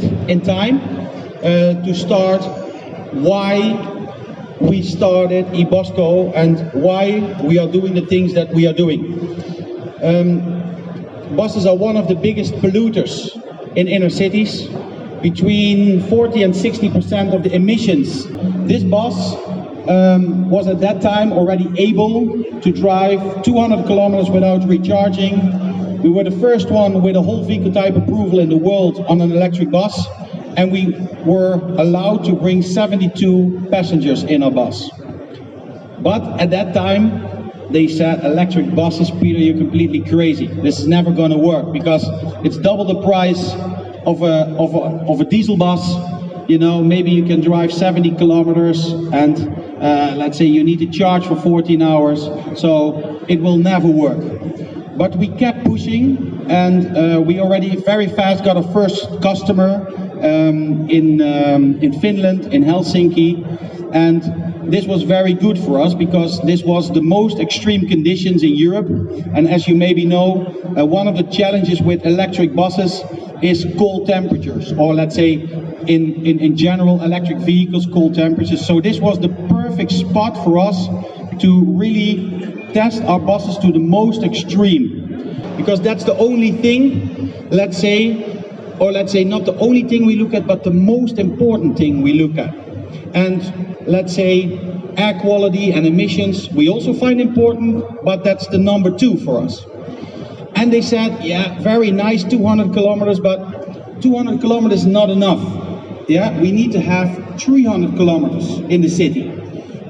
bit in time to start why we started Ebusco and why we are doing the things that we are doing. Buses are one of the biggest polluters in inner cities. Between 40 and 60% of the emissions. This bus was at that time already able to drive 200 kilometers without recharging. We were the first one with a whole vehicle type approval in the world on an electric bus, and we were allowed to bring 72 passengers in our bus. But at that time they said, electric buses, Peter, you're completely crazy. This is never going to work because it's double the price of a diesel bus. You know, maybe you can drive 70 kilometers and let's say you need to charge for 14 hours, so it will never work. But we kept pushing, and we already very fast got a first customer in Finland, in Helsinki, and this was very good for us because this was the most extreme conditions in Europe. And as you maybe know, one of the challenges with electric buses is cold temperatures, or let's say in general electric vehicles, cold temperatures. So this was the perfect spot for us to really test our buses to the most extreme, because that's the only thing, let's say, or let's say not the only thing we look at, but the most important thing we look at. And let's say air quality and emissions we also find important, but that's the number 2 for us. And they said, yeah, very nice, 200 kilometers, but 200 kilometers is not enough. Yeah, we need to have 300 kilometers in the city,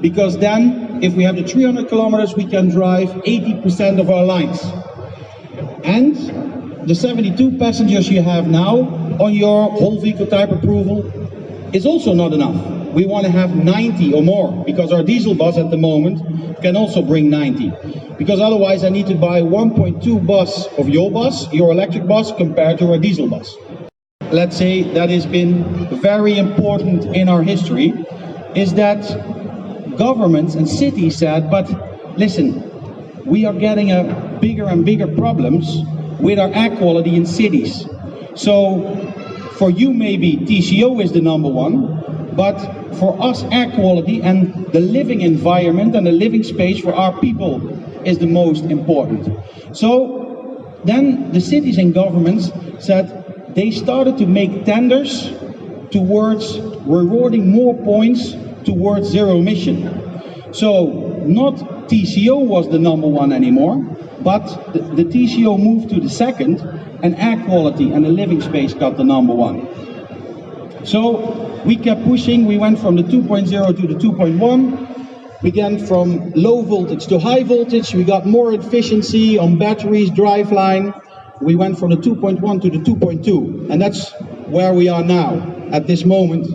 because then if we have the 300 kilometers, we can drive 80% of our lines. And the 72 passengers you have now on your whole vehicle type approval is also not enough. We want to have 90 or more, because our diesel bus at the moment can also bring 90. Because otherwise I need to buy 1.2 bus of your bus, your electric bus, compared to our diesel bus. Let's say that has been very important in our history, is that governments and cities said, but listen, we are getting a bigger and bigger problems with our air quality in cities. So for you maybe TCO is the number 1, but for us air quality and the living environment and the living space for our people is the most important. So then the cities and governments said they started to make tenders towards rewarding more points towards zero emission. So not TCO was the number 1 anymore, but the TCO moved to the second, and air quality and the living space got the number 1. So we kept pushing. We went from the 2.0 to the 2.1. We went from low voltage to high voltage. We got more efficiency on batteries, driveline. We went from the 2.1 to the 2.2, and that's where we are now at this moment.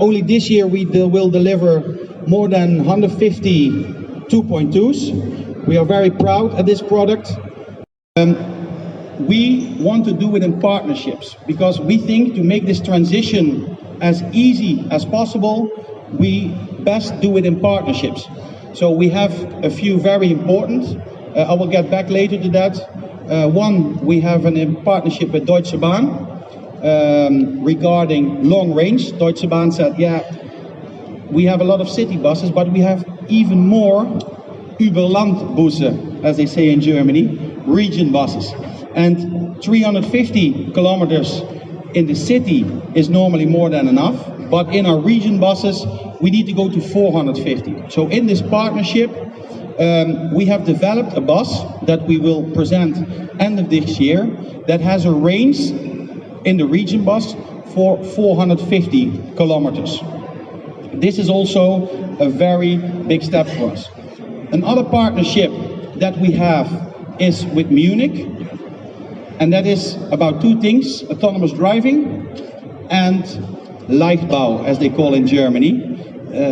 Only this year we will deliver more than 150 2.2s. We are very proud of this product. We want to do it in partnerships, because we think to make this transition as easy as possible, we best do it in partnerships. So we have a few very important, I will get back later to that. One, we have a partnership with Deutsche Bahn regarding long range. Deutsche Bahn said, yeah, we have a lot of city buses, but we have even more Überlandbusse, as they say in Germany, region buses. And 350 kilometers in the city is normally more than enough, but in our region buses we need to go to 450. So in this partnership we have developed a bus that we will present end of this year that has a range in the region bus for 450 kilometers. This is also a very big step for us. Another partnership that we have is with Munich, and that is about 2 things: autonomous driving and Leichtbau, as they call in Germany.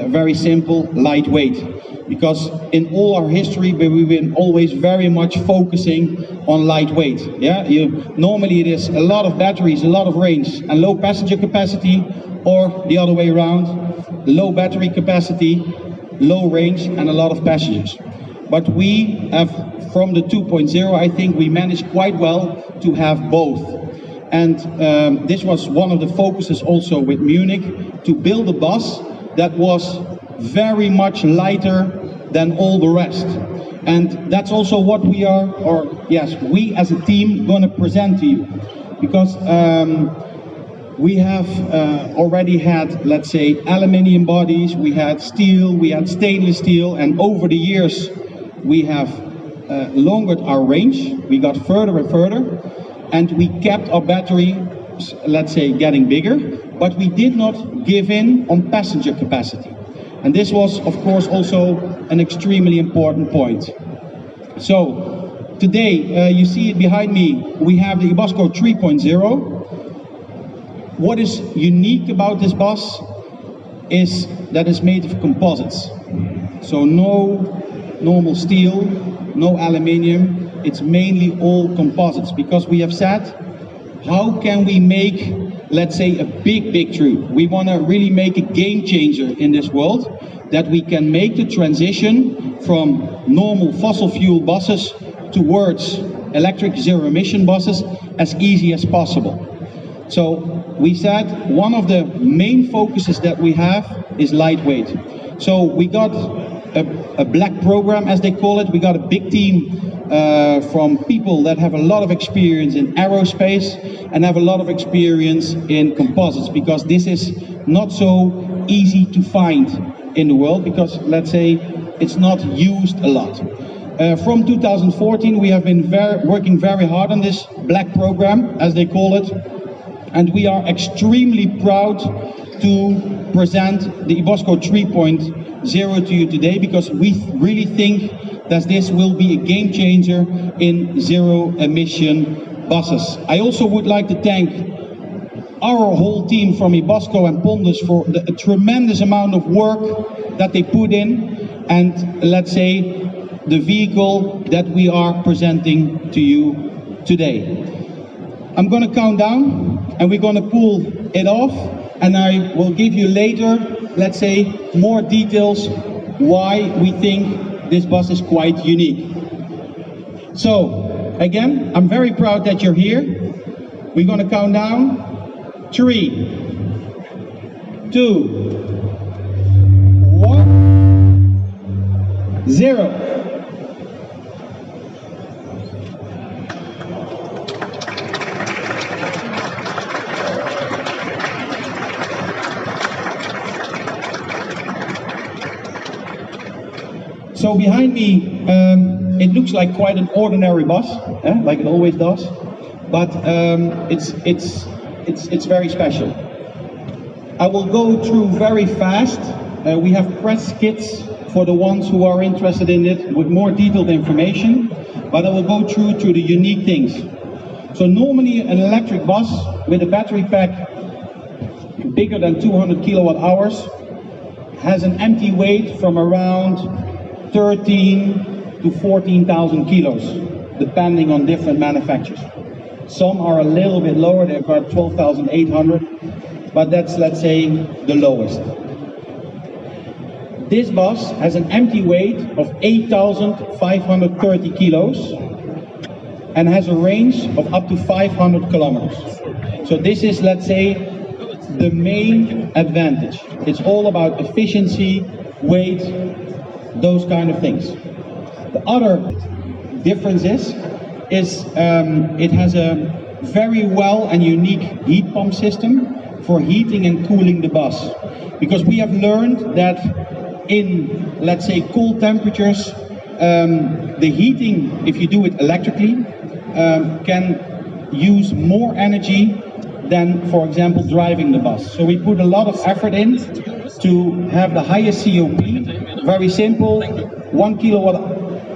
Very simple, lightweight. Because in all our history we've been always very much focusing on lightweight. Yeah, normally it is a lot of batteries, a lot of range and low passenger capacity, or the other way around, low battery capacity, low range and a lot of passengers. But we have, from the 2.0, I think we managed quite well to have both. And this was one of the focuses also with Munich, to build a bus that was very much lighter than all the rest. And that's also what we are, or yes, we as a team going to present to you. Because we have already had, let's say, aluminium bodies, we had steel, we had stainless steel, and over the years we have lowered our range. We got further and further, and we kept our battery, let's say, getting bigger, but we did not give in on passenger capacity. And this was, of course, also an extremely important point. So today, you see it behind me, we have the Ebusco 3.0. What is unique about this bus is that it's made of composites. So no normal steel, no aluminium, it's mainly all composites, because we have said, how can we make, let's say, a big breakthrough? We want to really make a game changer in this world, that we can make the transition from normal fossil fuel buses towards electric zero emission buses as easy as possible. So we said one of the main focuses that we have is lightweight. So we got a black program, as they call it. We got a big team from people that have a lot of experience in aerospace and have a lot of experience in composites, because this is not so easy to find in the world, because, let's say, it's not used a lot. From 2014 we have been working very hard on this black program, as they call it, and we are extremely proud to present the Ebusco 3.0 to you today, because we really think that this will be a game changer in zero emission buses. I also would like to thank our whole team from Ebusco and Pondus for the tremendous amount of work that they put in, and, let's say, the vehicle that we are presenting to you today. I'm going to count down and we're going to pull it off, and I will give you later, let's say, more details why we think this bus is quite unique. So again, I'm very proud that you're here. We're going to count down 3, 2, 1, 0. So behind me, it looks like quite an ordinary bus, like it always does, but it's very special. I will go through very fast. We have press kits for the ones who are interested in it with more detailed information, but I will go through the unique things. So normally an electric bus with a battery pack bigger than 200 kilowatt hours has an empty weight from around 13 to 14,000 kilos, depending on different manufacturers. Some are a little bit lower, they've got 12,800, but that's, let's say, the lowest. This bus has an empty weight of 8,530 kilos and has a range of up to 500 kilometers. So this is, let's say, the main advantage. It's all about efficiency, weight, those kind of things. The other difference is it has a very well and unique heat pump system for heating and cooling the bus. Because we have learned that in, let's say, cold temperatures, the heating, if you do it electrically, can use more energy than, for example, driving the bus. So we put a lot of effort in to have the highest COP. Very simple, 1 kilowatt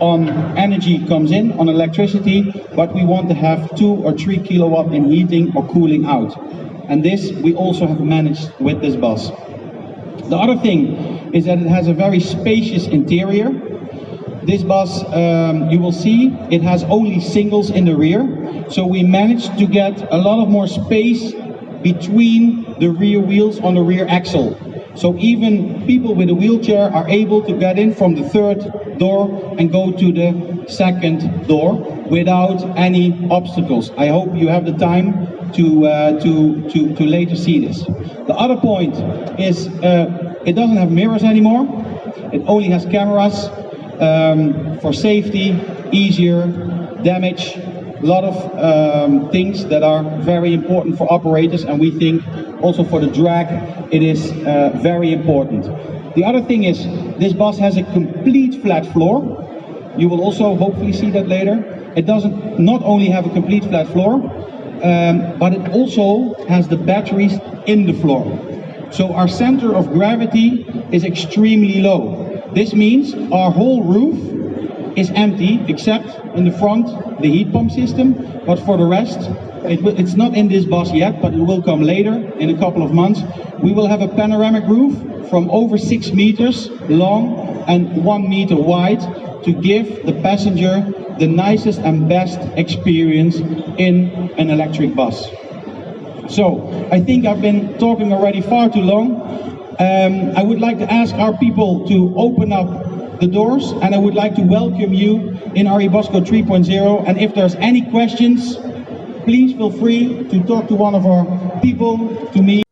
on energy comes in, on electricity, but we want to have 2 or 3 kilowatt in heating or cooling out. And this we also have managed with this bus. The other thing is that it has a very spacious interior. This bus, you will see, it has only singles in the rear. So we managed to get a lot of more space between the rear wheels on the rear axle. So even people with a wheelchair are able to get in from the third door and go to the second door without any obstacles. I hope you have the time to later see this. The other point is it doesn't have mirrors anymore. It only has cameras for safety, easier, damage, a lot of things that are very important for operators, and we think also for the drag it is very important. The other thing is this bus has a complete flat floor. You will also hopefully see that later. It doesn't not only have a complete flat floor, but it also has the batteries in the floor. So our center of gravity is extremely low. This means our whole roof is empty except in the front, the heat pump system, but for the rest, it's not in this bus yet, but it will come later in a couple of months. We will have a panoramic roof from over 6 meters long and 1 meter wide to give the passenger the nicest and best experience in an electric bus. So, I think I've been talking already far too long. I would like to ask our people to open up the doors, and I would like to welcome you in our Ebusco 3.0, and if there's any questions, please feel free to talk to one of our people, to me.